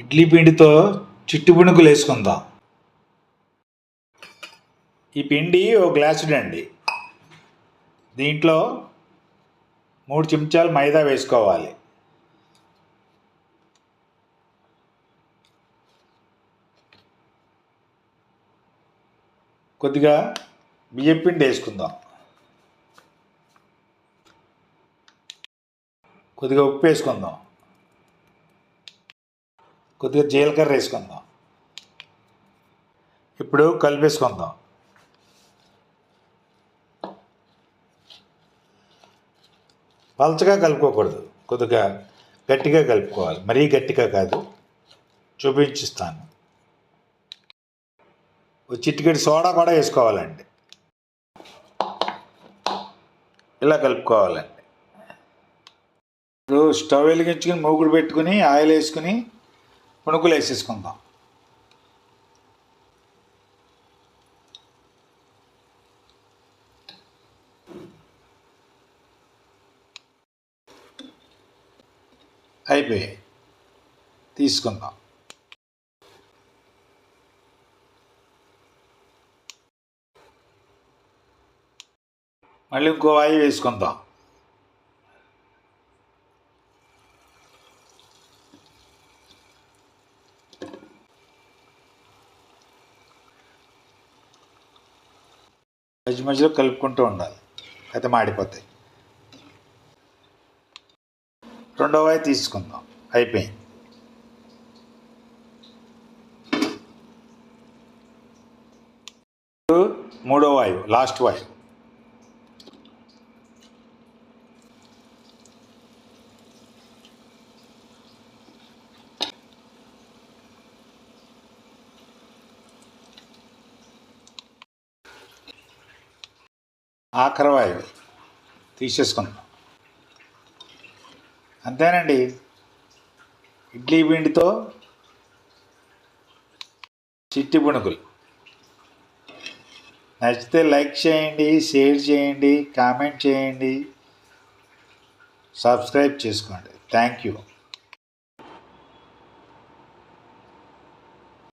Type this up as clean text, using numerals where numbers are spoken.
ఇడ్లీ పిండితో చిట్టి పునుగులు వేసుకుందాం. ఈ పిండి ఒక గ్లాసుడు అండి. దీంట్లో 3 చెంచాలు మైదా వేసుకోవాలి. కొద్దిగా బియ్యం పిండి వేసుకుందాం. కొద్దిగా ఉప్పు వేసుకుందాం. కొద్దిగా జీలకర్ర వేసుకుందాం. ఇప్పుడు కలిపేసుకుందాం. పలచగా కలుపుకోకూడదు, కొద్దిగా గట్టిగా కలుపుకోవాలి. మరీ గట్టిగా కాదు, చూపించిస్తాను. ఒక చిటికెడు సోడా కూడా వేసుకోవాలండి. ఇలా కలుపుకోవాలండి. ఇప్పుడు స్టవ్ వెలిగించుకుని మూగుడు పెట్టుకుని ఆయిల్ వేసుకుని పునుగులు వేసేసుకుందాం. అయిపోయాయి, తీసుకుందాం. మళ్ళీ ఇంకో వాయి వేసుకుందాం. మధ్య మధ్యలో కలుపుకుంటూ ఉండాలి, అయితే మాడిపోతాయి. రెండో వాయి తీసుకుందాం. అయిపోయింది. మూడో వాయువు, లాస్ట్ వాయువు. ఆఖరి వాయువు తీసేసుకుందాం. అంతేనండి, ఇడ్లీ పిండితో చిట్టి పునుగులు. నచ్చితే లైక్ చేయండి, షేర్ చేయండి, కామెంట్ చేయండి, సబ్స్క్రైబ్ చేసుకోండి. Thank you.